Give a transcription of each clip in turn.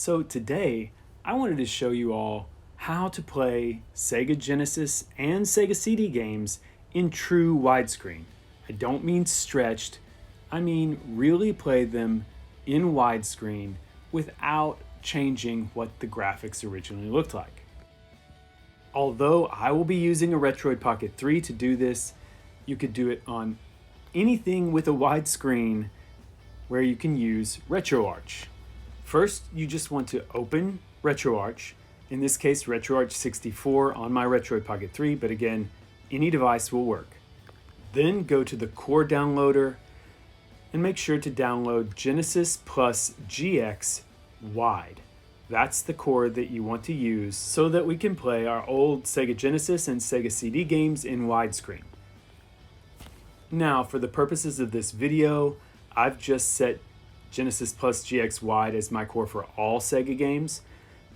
So today, I wanted to show you all how to play Sega Genesis and Sega CD games in true widescreen. I don't mean stretched, I mean really play them in widescreen without changing what the graphics originally looked like. Although I will be using a Retroid Pocket 3 to do this, you could do it on anything with a wide screen where you can use RetroArch. First, you just want to open RetroArch, in this case RetroArch 64 on my Retroid Pocket 3, but again, any device will work. Then go to the core downloader and make sure to download Genesis plus GX Wide. That's the core that you want to use so that we can play our old Sega Genesis and Sega CD games in widescreen. Now, for the purposes of this video, I've just set Genesis plus GX Wide as my core for all Sega games,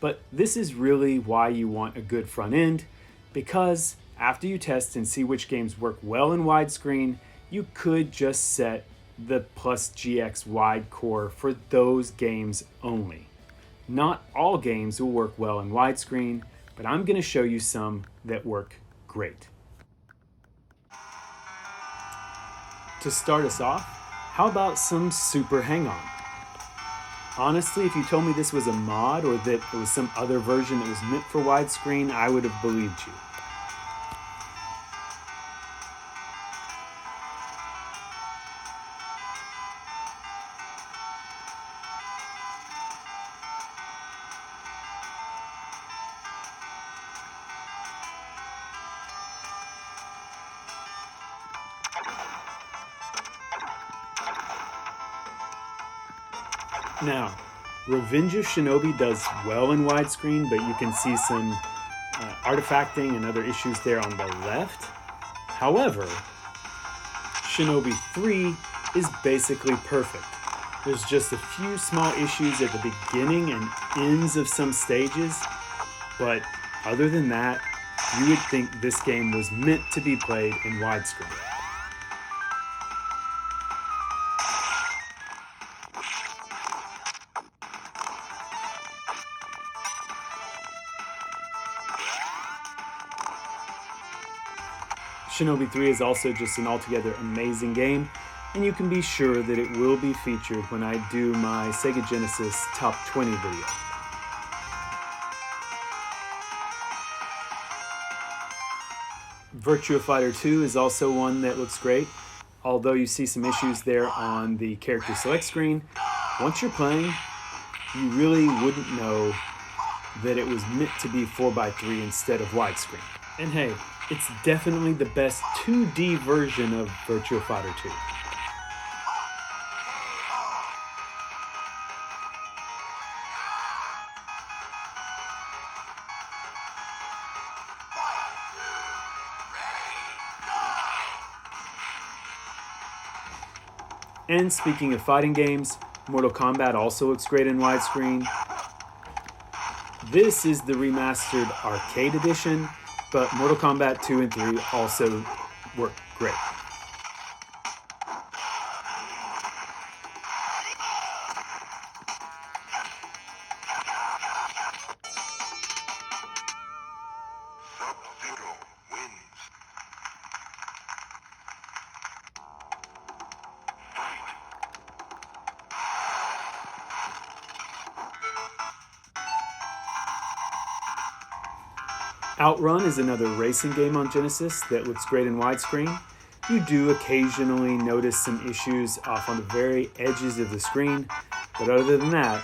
but this is really why you want a good front end, because after you test and see which games work well in widescreen, you could just set the plus GX Wide core for those games only. Not all games will work well in widescreen, but I'm going to show you some that work great. To start us off, how about some Super Hang-On? Honestly, if you told me this was a mod or that it was some other version that was meant for widescreen, I would have believed you. Now, Revenge of Shinobi does well in widescreen, but you can see some artifacting and other issues there on the left. However, Shinobi 3 is basically perfect. There's just a few small issues at the beginning and ends of some stages, but other than that, you would think this game was meant to be played in widescreen. Shinobi 3 is also just an altogether amazing game, and you can be sure that it will be featured when I do my Sega Genesis Top 20 video. Virtua Fighter 2 is also one that looks great, although you see some issues there on the character select screen. Once you're playing, you really wouldn't know that it was meant to be 4x3 instead of widescreen. And hey, it's definitely the best 2D version of Virtua Fighter 2. And speaking of fighting games, Mortal Kombat also looks great in widescreen. This is the remastered arcade edition, but Mortal Kombat 2 and 3 also work great. OutRun is another racing game on Genesis that looks great in widescreen. You do occasionally notice some issues off on the very edges of the screen, but other than that,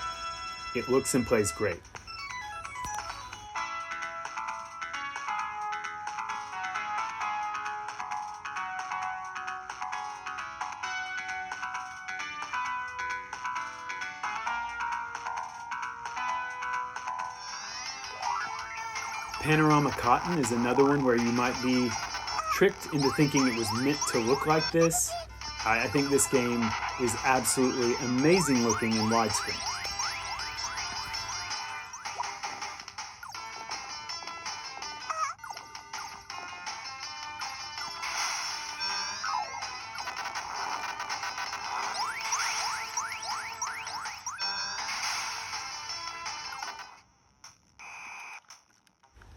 it looks and plays great. Panorama Cotton is another one where you might be tricked into thinking it was meant to look like this. I think this game is absolutely amazing looking in widescreen.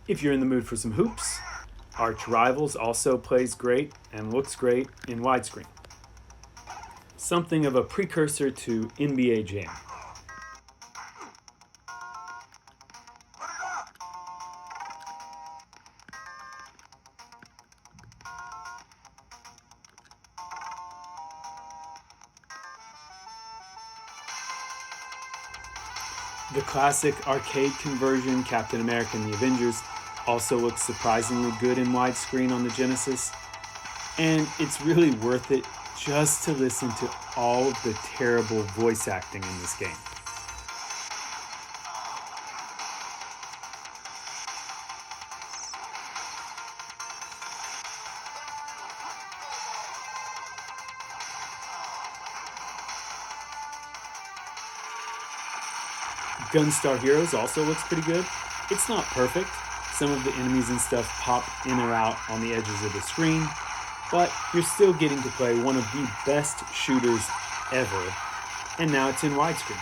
If you're in the mood for some hoops, Arch Rivals also plays great and looks great in widescreen. Something of a precursor to NBA Jam. The classic arcade conversion, Captain America and the Avengers, also looks surprisingly good in widescreen on the Genesis. And it's really worth it just to listen to all of the terrible voice acting in this game. Gunstar Heroes also looks pretty good. It's not perfect. Some of the enemies and stuff pop in or out on the edges of the screen, but you're still getting to play one of the best shooters ever, and now it's in widescreen.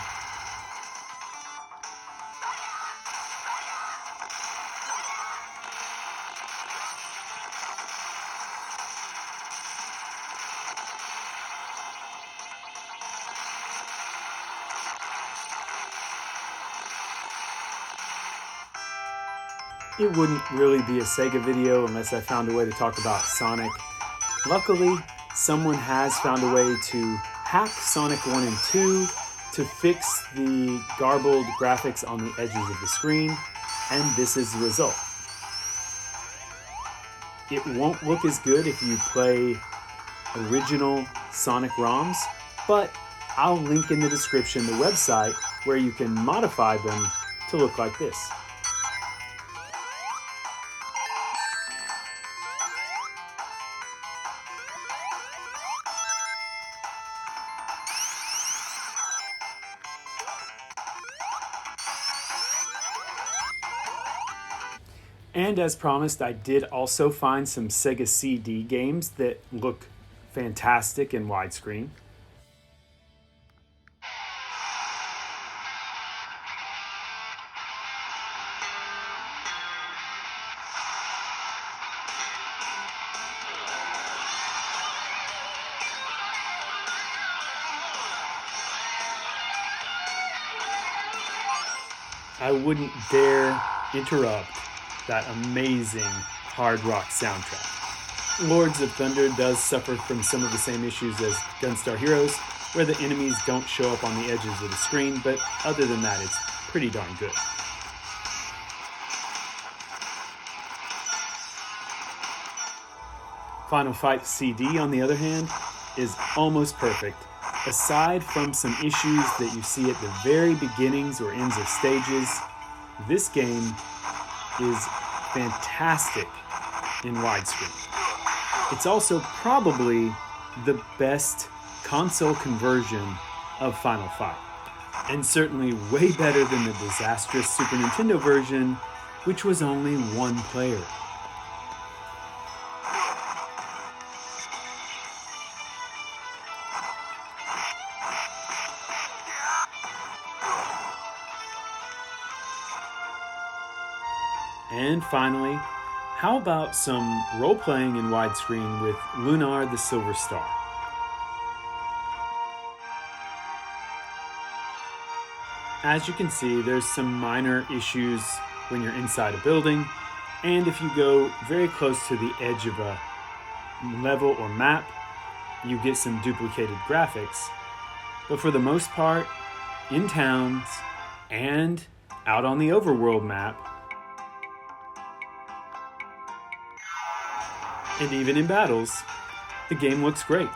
It wouldn't really be a Sega video unless I found a way to talk about Sonic. Luckily, someone has found a way to hack Sonic 1 and 2 to fix the garbled graphics on the edges of the screen, and this is the result. It won't look as good if you play original Sonic ROMs, but I'll link in the description the website where you can modify them to look like this. And as promised, I did also find some Sega CD games that look fantastic in widescreen. I wouldn't dare interrupt that amazing hard rock soundtrack. Lords of Thunder does suffer from some of the same issues as Gunstar Heroes, where the enemies don't show up on the edges of the screen, but other than that, it's pretty darn good. Final Fight CD, on the other hand, is almost perfect. Aside from some issues that you see at the very beginnings or ends of stages, this game is fantastic in widescreen. It's also probably the best console conversion of Final Fight, and certainly way better than the disastrous Super Nintendo version, which was only one player. And finally, how about some role-playing in widescreen with Lunar the Silver Star? As you can see, there's some minor issues when you're inside a building, and if you go very close to the edge of a level or map, you get some duplicated graphics. But for the most part, in towns and out on the overworld map, and even in battles, the game looks great.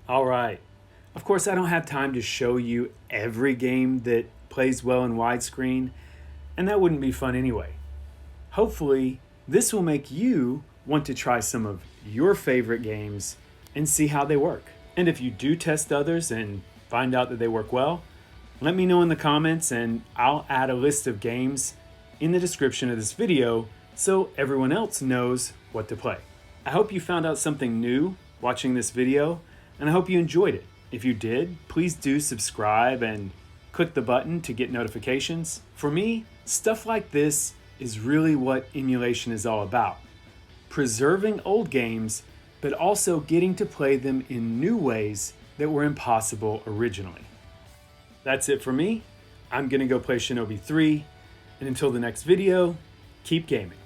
Alright, of course I don't have time to show you every game that plays well in widescreen, and that wouldn't be fun anyway. Hopefully, this will make you want to try some of your favorite games and see how they work. And if you do test others and find out that they work well, let me know in the comments and I'll add a list of games in the description of this video so everyone else knows what to play. I hope you found out something new watching this video, and I hope you enjoyed it. If you did, please do subscribe and click the button to get notifications. For me, stuff like this is really what emulation is all about. Preserving old games, but also getting to play them in new ways that were impossible originally. That's it for me. I'm gonna go play Shinobi 3, and until the next video, keep gaming.